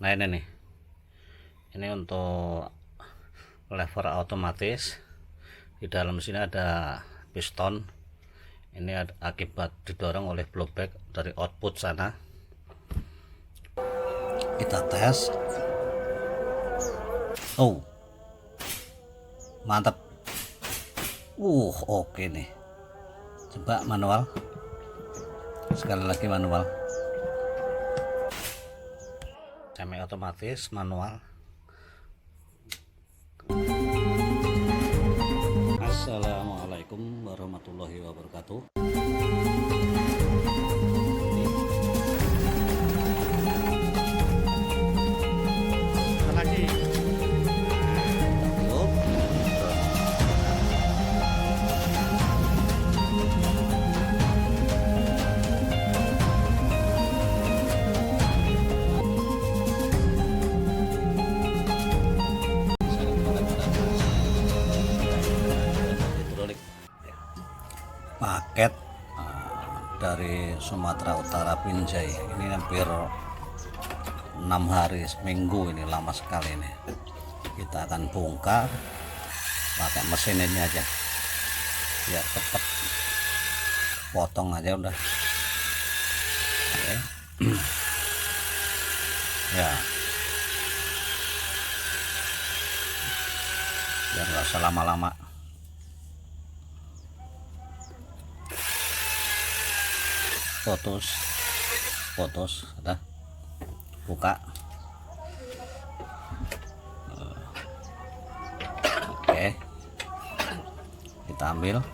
Nah ini nih, ini untuk lever otomatis. Di dalam sini ada piston. Ini akibat didorong oleh blowback dari output sana. Kita tes. Oh, mantap. Oke nih. Coba manual. Sekali lagi manual. Semi otomatis manual. Assalamualaikum warahmatullahi wabarakatuh. Lagi. Paket dari Sumatera Utara Pinjai, ini hampir 6 hari seminggu, ini lama sekali ini. Kita akan bongkar pakai mesin ini aja biar cepat, potong aja udah. Oke. Ya, biar nggak usah lama-lama. Putus udah, buka. Oke, kita ambil,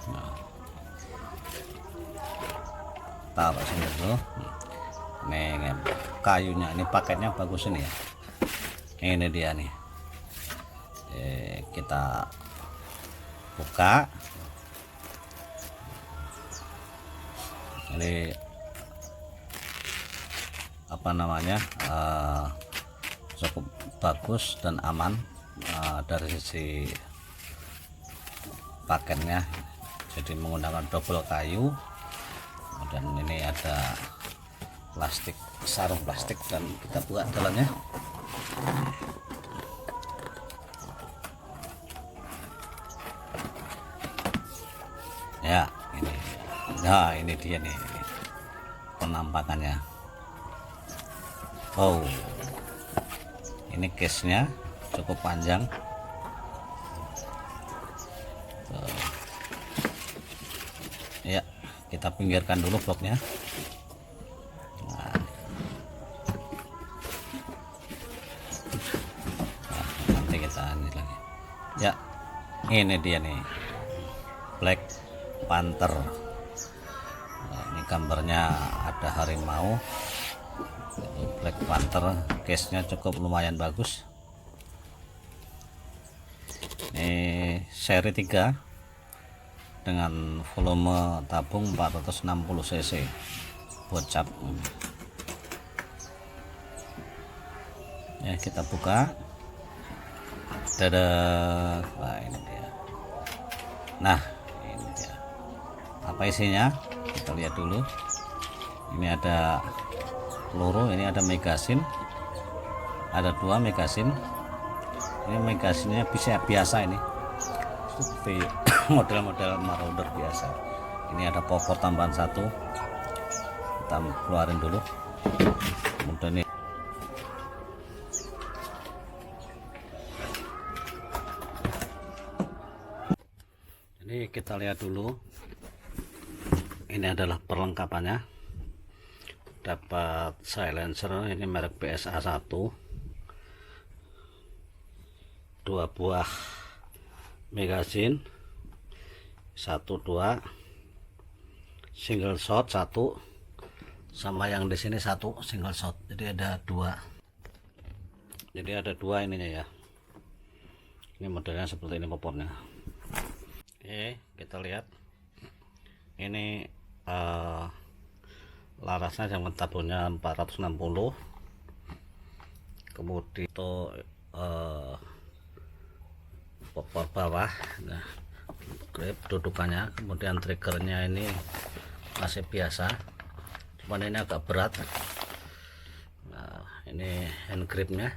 taruh sini dulu. Nih kayunya, ini paketnya bagus ini ya, ini dia nih. Kita buka. Ini apa namanya, cukup bagus dan aman dari sisi paketnya. Jadi menggunakan double kayu, dan ini ada plastik, sarung plastik, dan kita buka dalamnya. Ya, ini. Nah, ini dia nih penampakannya. Oh, ini case-nya cukup panjang. Ya, kita pinggirkan dulu bloknya. Nah, nanti kita ini lagi. Ya, ini dia nih, Black Panther. Nah, ini gambarnya ada harimau. Black Panther, case-nya cukup lumayan bagus. Ini seri 3 dengan volume tabung 460 cc bocap. Ya, kita buka. Dadah. Nah, ini dia. Nah, ini dia. Apa isinya? Kita lihat dulu. Ini ada peluru, ini ada magasin, ada 2 magasin. Ini magasinnya bisa biasa, ini seperti model-model marauder biasa. Ini ada popor tambahan 1, kita keluarin dulu. Kemudian ini kita lihat dulu. Ini adalah perlengkapannya. Dapat silencer, ini merek BSA 1, 2 buah magasin, 1 2 single shot 1, sama yang di sini 1 single shot. Jadi ada 2. Jadi ada 2 ininya ya. Ini modelnya seperti ini popornya. Oke, kita lihat. Ini larasnya jam tabungnya 460. Kemudian itu popor bawah, nah grip dudukannya. Kemudian triggernya ini masih biasa, cuman ini agak berat. Nah, Ini hand gripnya.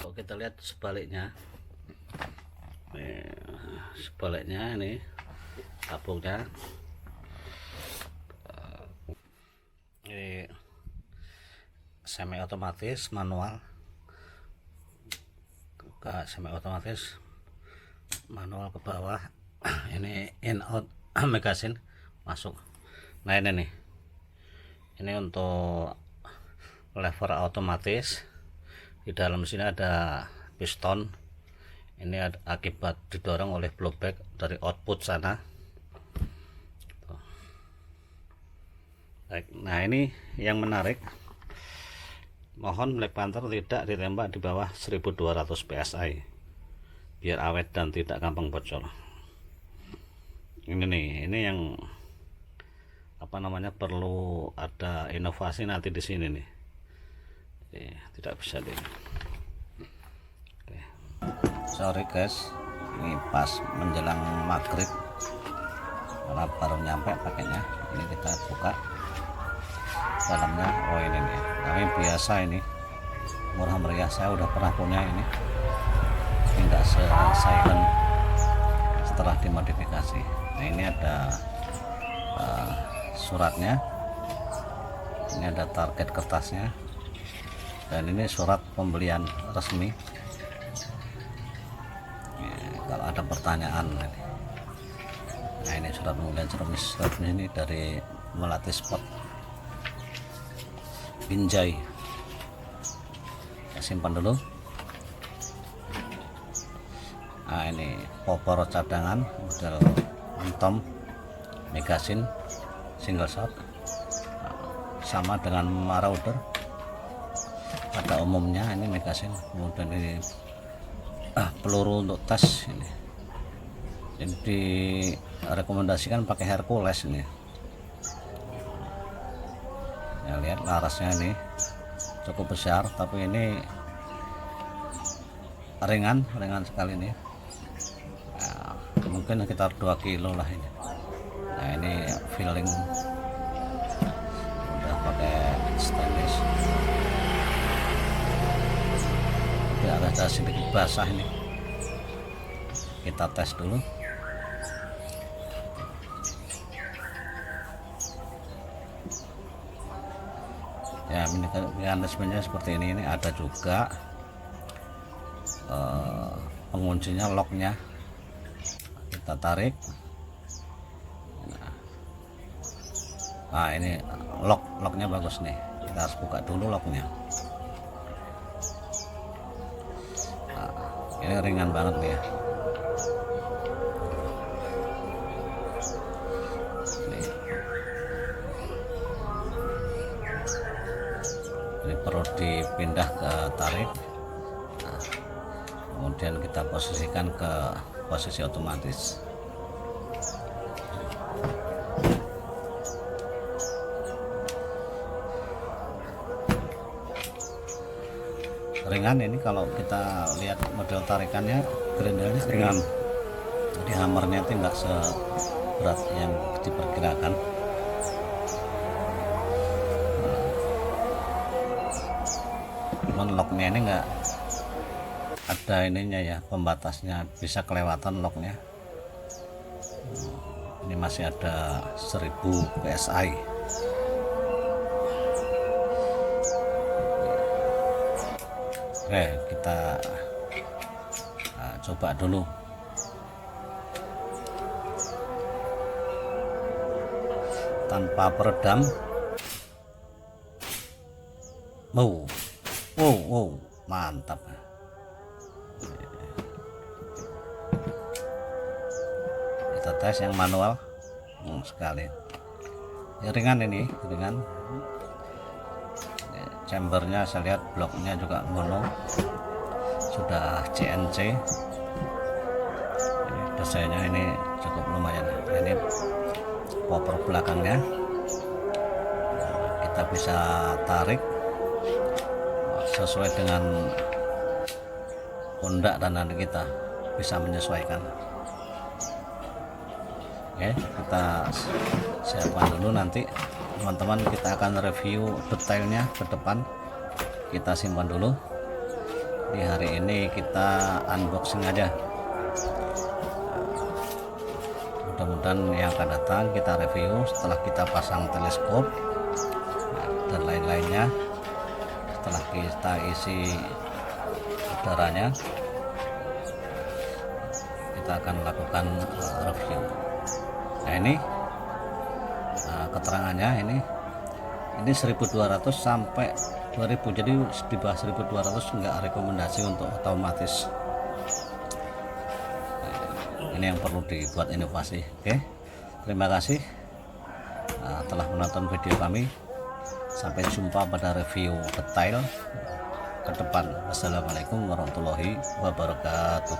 Kalau kita lihat sebaliknya, ini tabungnya. Ini semi otomatis manual, semi otomatis manual ke bawah. Ini in out magasin masuk. Nah ini nih, ini untuk lever otomatis. Di dalam sini ada piston. Ini akibat didorong oleh blowback dari output sana. Baik, nah ini yang menarik, mohon Black Panther tidak ditembak di bawah 1200 psi biar awet dan tidak gampang bocor. Ini nih, ini yang apa namanya, perlu ada inovasi nanti di sini nih. Tidak bisa deh. Sorry guys, ini pas menjelang maghrib karena baru nyampe pakainya. Ini kita buka dalamnya. Oh ini nih, tapi biasa ini murah meriah, saya udah pernah punya ini enggak silent setelah dimodifikasi. Nah ini ada suratnya, ini ada target kertasnya, dan ini surat pembelian resmi. Kalau ada pertanyaan, nah ini surat pembelian resmi ini dari Melati Sport Binjai. Saya simpan dulu. Nah ini popor cadangan model Phantom Megasin single shot, sama dengan Marauder pada umumnya. Ini Megasin, kemudian ini peluru untuk tes ini. Jadi direkomendasikan pakai Hercules ini. Ya lihat larasnya ini cukup besar, tapi ini ringan sekali ini. Nah, mungkin sekitar 2 kilo lah ini. Nah ini filling udah pakai stainless. Udah ada sedikit basah ini. Kita tes dulu. Ya mekanismenya seperti ini. Ini ada juga penguncinya, locknya. Kita tarik. Nah ini locknya bagus nih. Kita harus buka dulu locknya. Nah, ini ringan banget nih ya. Ini perlu dipindah ke tarik. Nah, kemudian kita posisikan ke posisi otomatis. Ringan ini, kalau kita lihat model tarikannya, grendelnya ringan. Jadi hammernya itu enggak seberat yang diperkirakan. Locknya ini enggak ada ininya ya, pembatasnya, bisa kelewatan locknya. Ini masih ada 1000 psi. Oke, kita coba dulu. Tanpa peredam. Wow, mantap. Kita tes yang manual sekali. Ya, ringan ini, ringan. Chambernya saya lihat bloknya juga mono, sudah CNC. Ini desainnya ini cukup lumayan. Ini popor belakangnya, kita bisa tarik sesuai dengan pundak dan nanti kita bisa menyesuaikan. Oke, kita siapkan dulu, nanti teman-teman kita akan review detailnya ke depan kita simpan dulu. Di hari ini kita unboxing aja, mudah-mudahan yang akan datang kita review setelah kita pasang teleskop dan lain-lainnya. Setelah kita isi udaranya, kita akan melakukan review. Nah ini keterangannya, ini 1200 sampai 2000, jadi di bawah 1200 enggak rekomendasi untuk otomatis. Ini yang perlu dibuat inovasi. Oke, terima kasih telah menonton video kami. Sampai jumpa pada review detail ke depan. Wassalamualaikum warahmatullahi wabarakatuh.